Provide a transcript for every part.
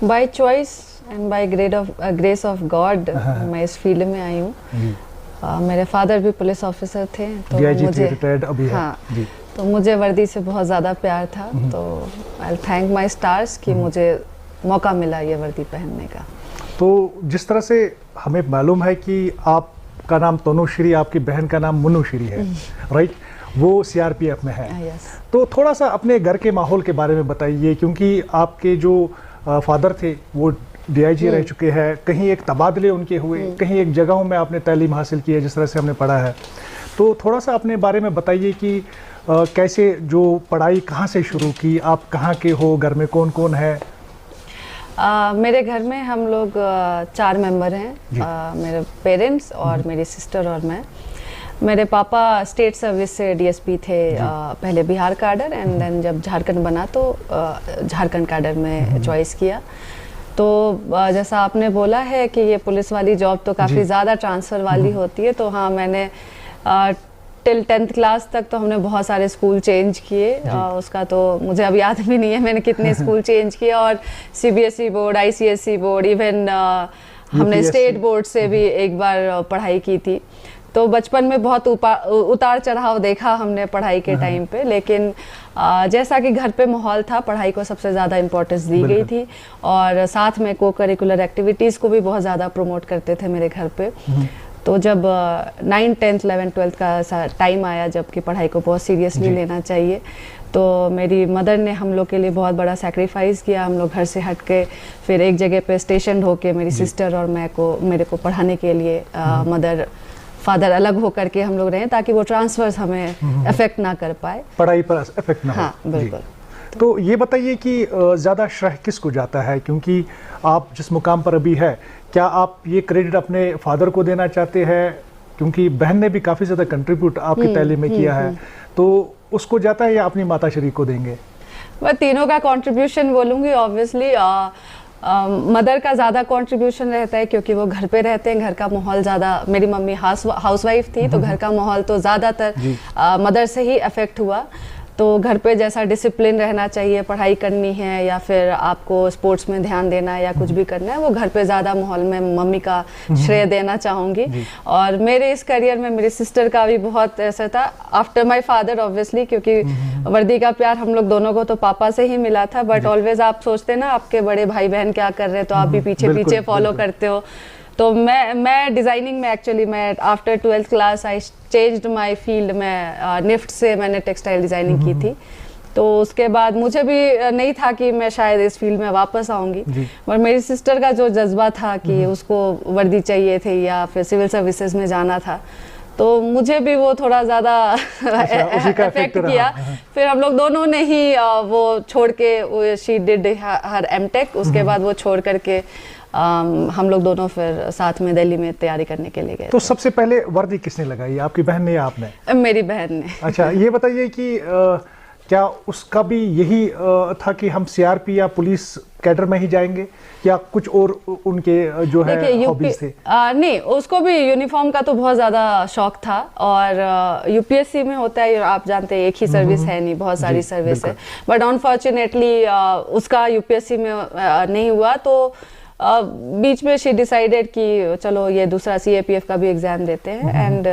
Bye choice and by grace of God मैं इस field में आई हूँ। मेरे फादर भी पुलिस ऑफिसर थे, तो मुझे रिटायर्ड अभी हाँ जी। तो मुझे वर्दी से बहुत ज़्यादा प्यार था, तो आई थैंक माय स्टार्स कि मुझे मौका मिला ये वर्दी पहनने का। तो जिस तरह से हमें मालूम है कि आपका नाम तनुश्री, आपकी बहन का नाम मुनुश्री है, राइट, वो सीआरपीएफ में है। यस। तो थोड़ा सा अपने घर के माहौल के बारे में बताइए, क्योंकि आपके जो फादर थे वो डीआईजी रह चुके हैं, कहीं एक तबादले उनके हुए, कहीं एक जगहों में आपने तालीम हासिल की है जिस तरह से हमने पढ़ा है। तो थोड़ा सा अपने बारे में बताइए कि कैसे जो पढ़ाई कहाँ से शुरू की, आप कहाँ के हो, घर में कौन कौन है? मेरे घर में हम लोग 4 मेंबर हैं, मेरे पेरेंट्स और मेरी सिस्टर और मैं। मेरे पापा स्टेट सर्विस से डीएसपी थे, पहले बिहार कैडर एंड देन जब झारखंड बना तो झारखंड कैडर में चॉइस किया। तो जैसा आपने बोला है कि ये पुलिस वाली जॉब तो काफ़ी ज़्यादा ट्रांसफ़र वाली होती है, तो हाँ मैंने टिल 10th क्लास तक तो हमने बहुत सारे स्कूल चेंज किए, उसका तो मुझे अब याद भी नहीं है मैंने कितने स्कूल चेंज किए, और CBSE board, ICSE board, even हमने स्टेट बोर्ड से भी एक बार पढ़ाई की थी। तो बचपन में बहुत उतार चढ़ाव देखा हमने पढ़ाई के टाइम पे, लेकिन जैसा कि घर पे माहौल था, पढ़ाई को सबसे ज़्यादा इम्पोर्टेंस दी गई थी, और साथ में को करिकुलर एक्टिविटीज़ को भी बहुत ज़्यादा प्रमोट करते थे मेरे घर पे। तो जब 9th 10th 11th 12th का टाइम आया जब कि पढ़ाई को बहुत सीरियसली लेना चाहिए, तो मेरी मदर ने हम लोग के लिए बहुत बड़ा सैक्रिफाइस किया। हम लोग घर से हट के फिर एक जगह पे स्टेशन होके मेरी सिस्टर और मेरे को पढ़ाने के लिए मदर फादर अलग होकर के हम लोग रहे, ताकि वो ट्रांसफर्स हमें अफेक्ट ना कर पाए, पढ़ाई पर अफेक्ट ना हो। हाँ बिल्कुल। तो ये बताइए कि ज़्यादा श्रेय किसको जाता है, क्योंकि आप जिस मुकाम पर अभी है, क्या आप ये क्रेडिट अपने फादर को देना चाहते हैं, क्योंकि बहन ने भी काफ़ी ज़्यादा कंट्रीब्यूट आपकी तालीम में किया है, तो उसको जाता है या अपनी माता श्री को देंगे? मैं तीनों का कंट्रीब्यूशन बोलूँगी। ऑब्वियसली मदर का ज़्यादा कंट्रीब्यूशन रहता है, क्योंकि वो घर पे रहते हैं, घर का माहौल ज़्यादा, मेरी मम्मी हाउसवाइफ थी, तो घर का माहौल तो ज़्यादातर मदर से ही अफेक्ट हुआ। तो घर पे जैसा डिसिप्लिन रहना चाहिए, पढ़ाई करनी है या फिर आपको स्पोर्ट्स में ध्यान देना है या कुछ भी करना है, वो घर पे ज़्यादा माहौल में मम्मी का श्रेय देना चाहूँगी। और मेरे इस करियर में मेरी सिस्टर का भी बहुत ऐसा था, आफ्टर माय फादर ऑब्वियसली, क्योंकि वर्दी का प्यार हम लोग दोनों को तो पापा से ही मिला था, बट ऑलवेज आप सोचते ना आपके बड़े भाई बहन क्या कर रहे हैं, तो आप भी पीछे पीछे फॉलो करते हो। तो मैं डिज़ाइनिंग में एक्चुअली मैं after 12th class I changed my field में, निफ्ट से मैंने टेक्सटाइल डिज़ाइनिंग की थी। तो उसके बाद मुझे भी नहीं था कि मैं शायद इस फील्ड में वापस आऊँगी, और मेरी सिस्टर का जो जज्बा था कि उसको वर्दी चाहिए थी या फिर सिविल सर्विसेज में जाना था, तो मुझे भी वो थोड़ा ज़्यादा अफेक्ट किया। फिर हम लोग दोनों ने ही वो छोड़ के, शी डिड हर एमटेक, उसके बाद वो छोड़ करके हम लोग दोनों फिर साथ में दिल्ली में तैयारी करने के लिए गए। तो सबसे पहले वर्दी किसने लगाई, आपकी बहन ने या आपने? मेरी बहन ने। अच्छा, ये बताइए कि क्या उसका भी यही था कि हम सीआरपी या पुलिस कैडर में ही जाएंगे, या कुछ और उनके जो है हॉबीज थे? नहीं, उसको भी यूनिफॉर्म का तो बहुत ज़्यादा शौक था, और यूपीएससी में होता है, आप जानते हैं एक ही सर्विस है नहीं, बहुत सारी सर्विस है, बट अनफॉर्चुनेटली उसका यूपीएससी में नहीं हुआ। तो बीच में शी डिसाइडेड कि चलो ये दूसरा सीएपीएफ का भी एग्जाम देते हैं, एंड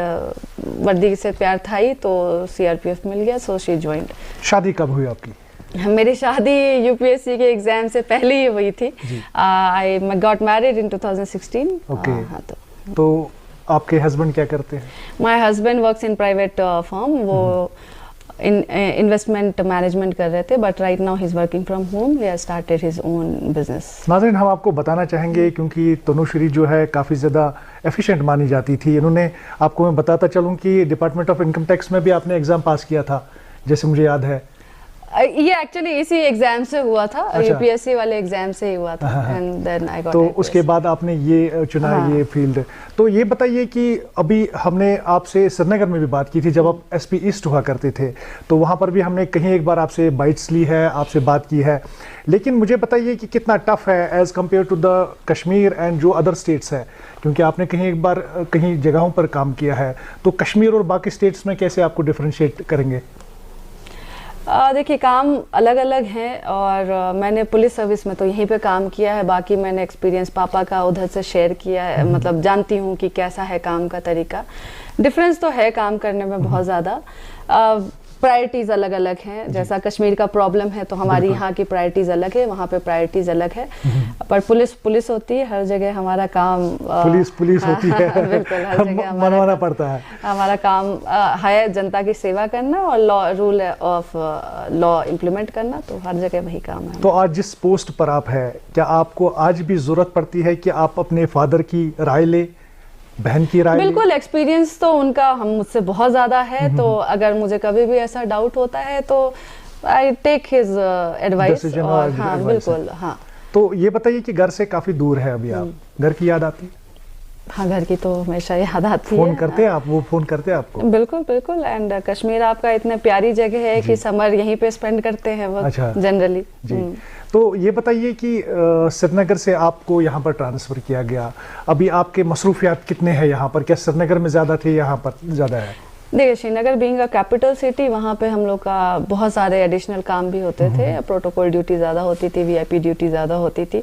वर्दी से प्यार था ही, तो सीआरपीएफ मिल गया, सो शी जॉइंड। शादी कब हुई आपकी? मेरी शादी यूपीएससी के एग्जाम से पहले ही हुई थी। I got married in 2016। Okay. तो आपके हस्बैंड क्या करते हैं? My husband works in private firm, वो इन्वेस्टमेंट मैनेजमेंट कर रहे थे, but right now he is working from home, he has started his own business. नाज़रीन, हम आपको बताना चाहेंगे, क्योंकि तनुश्री जो है काफ़ी ज़्यादा एफिशिएंट मानी जाती थी। इन्होंने, आपको मैं बताता चलूँ कि डिपार्टमेंट ऑफ इनकम टैक्स में भी आपने एग्ज़ाम पास किया था, जैसे मुझे याद है। ये एक्चुअली इसी एग्जाम से हुआ था, यूपीएससी वाले एग्जाम से ही हुआ था, एंड देन आई गॉट। तो उसके बाद आपने ये चुना, ये फील्ड। तो ये बताइए कि अभी हमने आपसे श्रीनगर में भी बात की थी, जब आप एसपी ईस्ट हुआ करते थे, तो वहाँ पर भी हमने कहीं एक बार आपसे बाइट्स ली है, आपसे बात की है, लेकिन मुझे बताइए कि कितना टफ है as compare to the Kashmir and जो अदर स्टेट्स है, क्योंकि आपने कहीं एक बार कहीं जगहों पर काम किया है, तो कश्मीर और बाकी स्टेट्स में कैसे आपको डिफ्रेंशिएट करेंगे? देखिए, काम अलग अलग हैं और मैंने पुलिस सर्विस में तो यहीं पे काम किया है, बाकी मैंने एक्सपीरियंस पापा का उधर से शेयर किया है, मतलब जानती हूँ कि कैसा है काम का तरीका। डिफरेंस तो है काम करने में बहुत ज़्यादा। प्रायोरिटीज़ अलग अलग हैं, जैसा कश्मीर का प्रॉब्लम है तो हमारी यहाँ की प्रायोरिटीज़ अलग है, वहाँ पे प्रायोरिटीज़ अलग है। पर पुलिस होती है हर जगह, हमारा काम पुलिस होती है। बिल्कुल, हर जगह मनवाना पड़ता है। हमारा काम है जनता की सेवा करना और रूल ऑफ लॉ इम्प्लीमेंट करना, तो हर जगह वही काम है। तो आज जिस पोस्ट पर आप है, क्या आपको आज भी जरूरत पड़ती है कि आप अपने फादर की राय ले, बहन की राय? बिल्कुल, एक्सपीरियंस तो उनका हम मुझसे बहुत ज़्यादा है, तो अगर मुझे कभी भी ऐसा डाउट होता है तो आई टेक हिज एडवाइस। हाँ बिल्कुल, हाँ। तो ये बताइए कि घर से काफ़ी दूर है अभी आप, घर की याद आती है? हाँ, घर की तो हमेशा याद आती है। फोन करते हैं आप, वो फोन करते हैं आपको? बिल्कुल बिल्कुल। एंड कश्मीर आपका इतने प्यारी जगह है कि समर यहीं पे स्पेंड करते हैं वो। अच्छा। जनरली जी। तो ये बताइए कि श्रीनगर से आपको यहाँ पर ट्रांसफ़र किया गया, अभी आपके मसरूफियात कितने हैं यहाँ पर? क्या श्रीनगर में ज़्यादा थे, यहाँ पर ज़्यादा है? देखिए, Srinagar being a capital city, वहाँ पे हम लोग का बहुत सारे एडिशनल काम भी होते थे। प्रोटोकॉल ड्यूटी ज़्यादा होती थी, वीआईपी ड्यूटी ज़्यादा होती थी।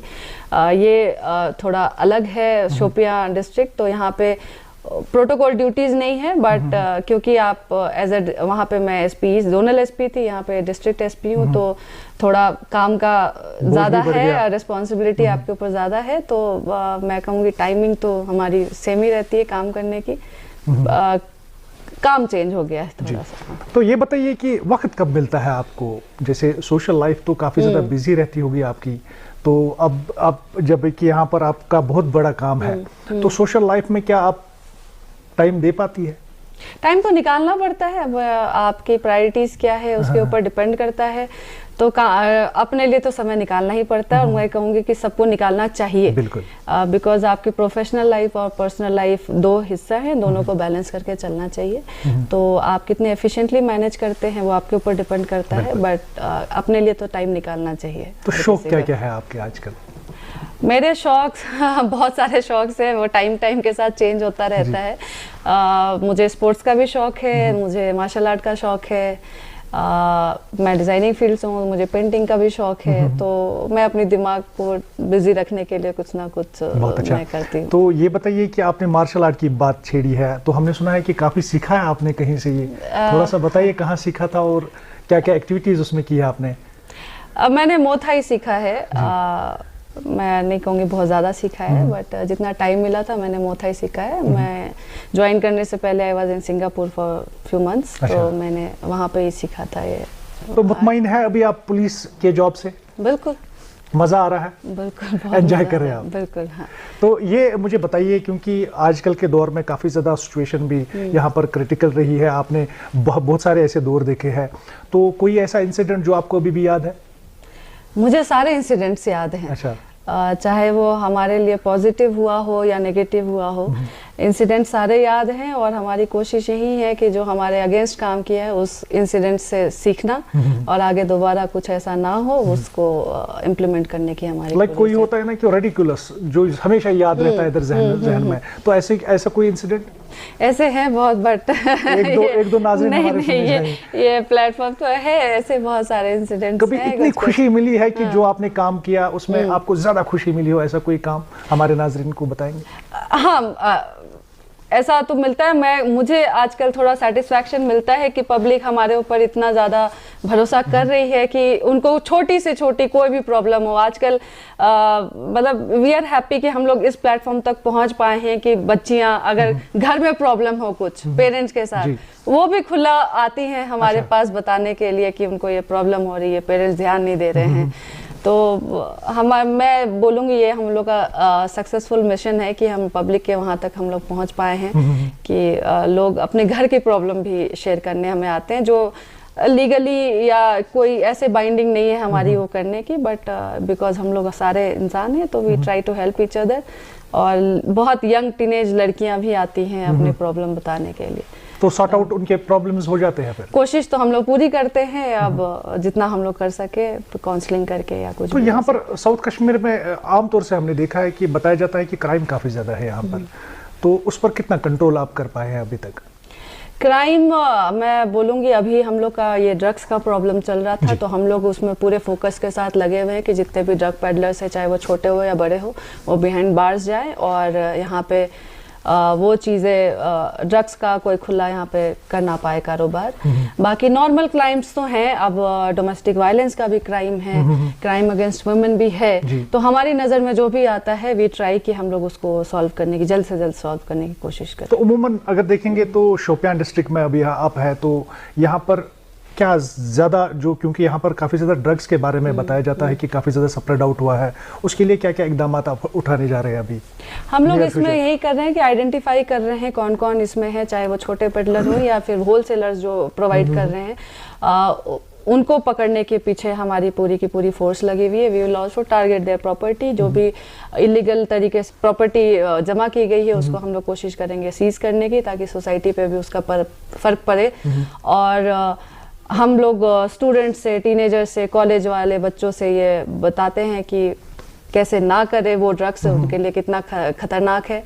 ये थोड़ा अलग है शोपियां डिस्ट्रिक्ट, तो यहाँ पे प्रोटोकॉल ड्यूटीज़ नहीं है, बट क्योंकि आप एज ए वहाँ पे मैं एसपी, जोनल एसपी थी, यहाँ पे डिस्ट्रिक्ट एसपी हूँ, तो थोड़ा काम का ज़्यादा है, रिस्पॉन्सिबिलिटी आपके ऊपर ज़्यादा है। तो मैं कहूँगी टाइमिंग तो हमारी सेम ही रहती है काम करने की। काम चेंज हो गया है थोड़ा सा। तो ये बताइए कि वक्त कब मिलता है आपको? जैसे सोशल लाइफ तो काफ़ी ज़्यादा बिजी रहती होगी आपकी, तो अब आप जब कि यहाँ पर आपका बहुत बड़ा काम है, तो सोशल लाइफ में क्या आप टाइम दे पाती है? टाइम तो निकालना पड़ता है, अब आपकी प्रायोरिटीज़ क्या है उसके ऊपर डिपेंड करता है। तो अपने लिए तो समय निकालना ही पड़ता है, और मैं कहूँगी कि सबको निकालना चाहिए। बिल्कुल। बिकॉज आपकी प्रोफेशनल लाइफ और पर्सनल लाइफ दो हिस्सा है, दोनों को बैलेंस करके चलना चाहिए। तो आप कितने एफिशिएंटली मैनेज करते हैं वो आपके ऊपर डिपेंड करता है, बट अपने लिए तो टाइम निकालना चाहिए। तो शौक क्या क्या है आपके आजकल? मेरे शौक बहुत सारे शौक हैं, वो टाइम के साथ चेंज होता रहता है। मुझे स्पोर्ट्स का भी शौक है, मुझे मार्शल आर्ट का शौक है, मैं डिज़ाइनिंग फील्ड से हूँ, मुझे पेंटिंग का भी शौक है। तो मैं अपने दिमाग को बिजी रखने के लिए कुछ ना कुछ मैं करती हूँ। तो ये बताइए कि आपने मार्शल आर्ट की बात छेड़ी है, तो हमने सुना है कि काफ़ी सीखा है आपने कहीं से, ये थोड़ा सा बताइए कहाँ सीखा था और क्या क्या एक्टिविटीज़ उसमें की है आपने? मैंने मोथाई सीखा है। मैं नहीं कहूँगी बहुत ज़्यादा सीखा है, बट जितना टाइम मिला था मैंने मोथाई सीखा है। मैं ज्वाइन करने से पहले I was in Singapore for few months, तो मैंने वहाँ पे ही सीखा था ये। तो मुतमईन है अभी आप पुलिस के जॉब से? बिल्कुल। मज़ा आ रहा है? बिल्कुल, एंजॉय कर रहे हैं आप? बिल्कुल, हाँ। तो ये मुझे बताइए, क्योंकि आजकल के दौर में काफ़ी ज़्यादा सिचुएशन भी यहाँ पर क्रिटिकल रही है, आपने बहुत सारे ऐसे दौर देखे हैं, तो कोई ऐसा इंसिडेंट जो आपको अभी भी याद है? मुझे सारे इंसिडेंट्स याद हैं। अच्छा। चाहे वो हमारे लिए पॉजिटिव हुआ हो या नेगेटिव हुआ हो, इंसिडेंट सारे याद हैं, और हमारी कोशिश यही है कि जो हमारे अगेंस्ट काम किया है उस इंसिडेंट से सीखना, और आगे दोबारा कुछ ऐसा ना हो उसको इम्प्लीमेंट करने की हमारी कोई होता है ना कि रेडिकुलस जो हमेशा याद रहता है इधर जहन में, तो ऐसा कोई इंसिडेंट? ऐसे हैं बहुत, बट एक दो नाज़रीन हमारे सुनने चाहिए। ये प्लेटफॉर्म तो है, ऐसे बहुत सारे इंसिडेंट्स कभी इतनी खुशी मिली है कि जो आपने काम किया उसमें आपको ज़्यादा खुशी मिली हो, ऐसा कोई काम हमारे नाज़रीन को बताएंगे? हाँ, ऐसा तो मिलता है। मुझे आजकल थोड़ा सेटिस्फैक्शन मिलता है कि पब्लिक हमारे ऊपर इतना ज़्यादा भरोसा कर रही है कि उनको छोटी से छोटी कोई भी प्रॉब्लम हो, आजकल मतलब वी आर हैप्पी कि हम लोग इस प्लेटफॉर्म तक पहुंच पाए हैं कि बच्चियां अगर घर में प्रॉब्लम हो कुछ पेरेंट्स के साथ, वो भी खुला आती हैं हमारे पास बताने के लिए कि उनको ये प्रॉब्लम हो रही है, पेरेंट्स ध्यान नहीं दे रहे हैं। तो मैं बोलूँगी ये हम लोग का सक्सेसफुल मिशन है कि हम पब्लिक के वहाँ तक हम लोग पहुँच पाए हैं कि लोग अपने घर की प्रॉब्लम भी शेयर करने हमें आते हैं, जो लीगली या कोई ऐसे बाइंडिंग नहीं है हमारी वो करने की, बट बिकॉज हम लोग सारे इंसान हैं तो we try to help each other. और बहुत यंग टीनेज लड़कियां भी आती हैं अपनी प्रॉब्लम बताने के लिए, तो सॉर्ट आउट उनके प्रॉब्लम्स हो जाते हैं फिर? कोशिश तो हम लोग पूरी करते हैं, अब जितना हम लोग कर सके काउंसलिंग करके या कुछ। तो यहाँ पर साउथ कश्मीर में आमतौर से हमने देखा है कि बताया जाता है कि क्राइम काफ़ी ज़्यादा है यहाँ पर, तो उस पर कितना कंट्रोल आप कर पाए हैं अभी तक? क्राइम मैं बोलूँगी अभी हम लोग का ये ड्रग्स का प्रॉब्लम चल रहा था, तो हम लोग उसमें पूरे फोकस के साथ लगे हुए हैं कि जितने भी ड्रग पेडलर्स हैं, चाहे वो छोटे हो या बड़े हो, वो बिहाइंड बार्स जाए और यहाँ पे वो चीज़ें ड्रग्स का कोई खुला यहाँ पे कर ना पाए कारोबार। बाकी नॉर्मल क्राइम्स तो हैं, अब डोमेस्टिक वायलेंस का भी क्राइम है, क्राइम अगेंस्ट वुमेन भी है, तो हमारी नज़र में जो भी आता है वी ट्राई कि हम लोग उसको सॉल्व करने की, जल्द से जल्द सॉल्व करने की कोशिश करें। तो उमूमन अगर देखेंगे तो शोपियान डिस्ट्रिक्ट में अभी आप है, तो यहाँ पर क्या ज़्यादा जो, क्योंकि यहाँ पर काफ़ी ज़्यादा ड्रग्स के बारे में बताया जाता है कि काफ़ी ज़्यादा स्प्रेड आउट हुआ है, उसके लिए क्या क्या इकदाम आप उठाने जा रहे हैं अभी? हम लोग इसमें यही कर रहे हैं कि आइडेंटिफाई कर रहे हैं कौन कौन इसमें है, चाहे वो छोटे पेडलर हो या फिर होलसेलर्स जो प्रोवाइड कर रहे हैं, उनको पकड़ने के पीछे हमारी पूरी की पूरी फोर्स लगी हुई है। We will also target their property, जो भी इलीगल तरीके से प्रॉपर्टी जमा की गई है उसको हम लोग कोशिश करेंगे सीज करने की, ताकि सोसाइटी पे भी उसका फर्क पड़े। और हम लोग स्टूडेंट से, टीनेजर से, कॉलेज वाले बच्चों से ये बताते हैं कि कैसे ना करें वो ड्रग्स, उनके लिए कितना खतरनाक है।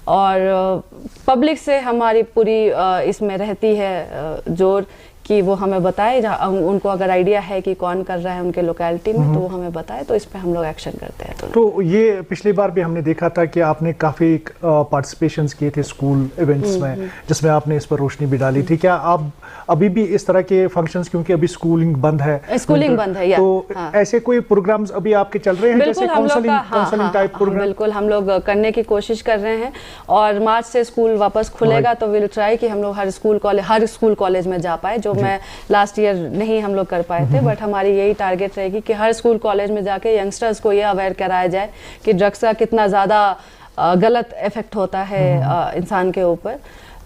और पब्लिक से हमारी पूरी इसमें रहती है जोर कि वो हमें बताए, उनको अगर आइडिया है कि कौन कर रहा है उनके लोकेलिटी में, तो वो हमें बताए, तो इस पे हम लोग एक्शन करते हैं। तो ये पिछली बार भी हमने देखा था कि आपने काफ़ी पार्टिसिपेशंस किए थे स्कूल इवेंट्स में, जिसमें आपने इस पर रोशनी भी डाली थी। क्या आप अभी भी इस तरह के फंक्शंस, क्योंकि अभी स्कूलिंग बंद है, स्कूलिंग बंद है, तो ऐसे कोई प्रोग्राम्स अभी आपके चल रहे हैं, जैसे काउंसलिंग टाइप प्रोग्राम? बिल्कुल हम लोग करने की कोशिश कर रहे हैं, और मार्च से स्कूल वापस खुलेगा तो विल ट्राई कि हम लोग हर स्कूल कॉलेज में जा पाए, जो मैं लास्ट ईयर नहीं हम लोग कर पाए थे। बट हमारी यही टारगेट रहेगी कि हर स्कूल कॉलेज में जाके यंगस्टर्स को ये अवेयर कराया जाए कि ड्रग्स का कितना ज़्यादा गलत इफेक्ट होता है इंसान के ऊपर।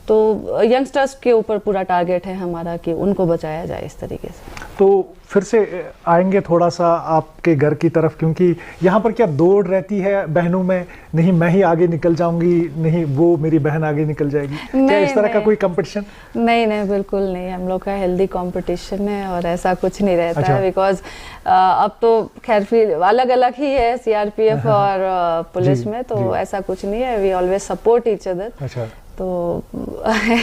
तो यंगस्टर्स के ऊपर पूरा टारगेट है हमारा कि उनको बचाया जाए इस तरीके से। तो फिर से आएंगे थोड़ा सा आपके घर की तरफ, क्योंकि यहाँ पर क्या दौड़ रहती है बहनों में, नहीं मैं ही आगे निकल जाऊंगी, नहीं वो मेरी बहन आगे निकल जाएगी, क्या इस तरह का कोई कंपटीशन? नहीं, बिल्कुल नहीं, हम लोग का हेल्दी कंपटीशन है और ऐसा कुछ नहीं रहता है। बिकॉज अब तो खैर फिर अलग अलग ही है सीआरपीएफ और पुलिस में, तो ऐसा कुछ नहीं है, we always support each other. अच्छा, तो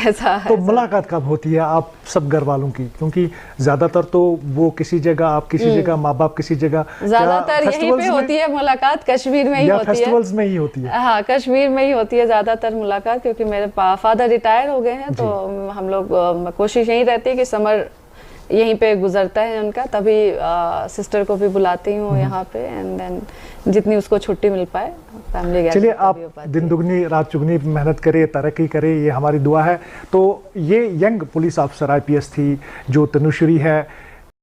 ऐसा तो मुलाकात कब होती है आप सब घर वालों की? क्योंकि ज्यादातर तो वो किसी जगह, आप किसी जगह, माँ बाप किसी जगह, ज्यादातर यहीं पे होती है मुलाकात, कश्मीर में ही होती है, फेस्टिवल्स में ही होती है। हाँ, कश्मीर में ही होती है ज्यादातर मुलाकात, क्योंकि मेरे फादर रिटायर हो गए हैं, तो हम लोग कोशिश यही रहती है कि समर यहीं पे गुजरता है उनका, तभी सिस्टर को भी बुलाती हूँ यहाँ पे, एंड देन जितनी उसको छुट्टी मिल पाए फैमिली। चलिए, आप दिन दुगनी रात चुगनी मेहनत करें, तरक्की करें, ये हमारी दुआ है। तो ये यंग पुलिस ऑफिसर आईपीएस थी जो तनुश्री है,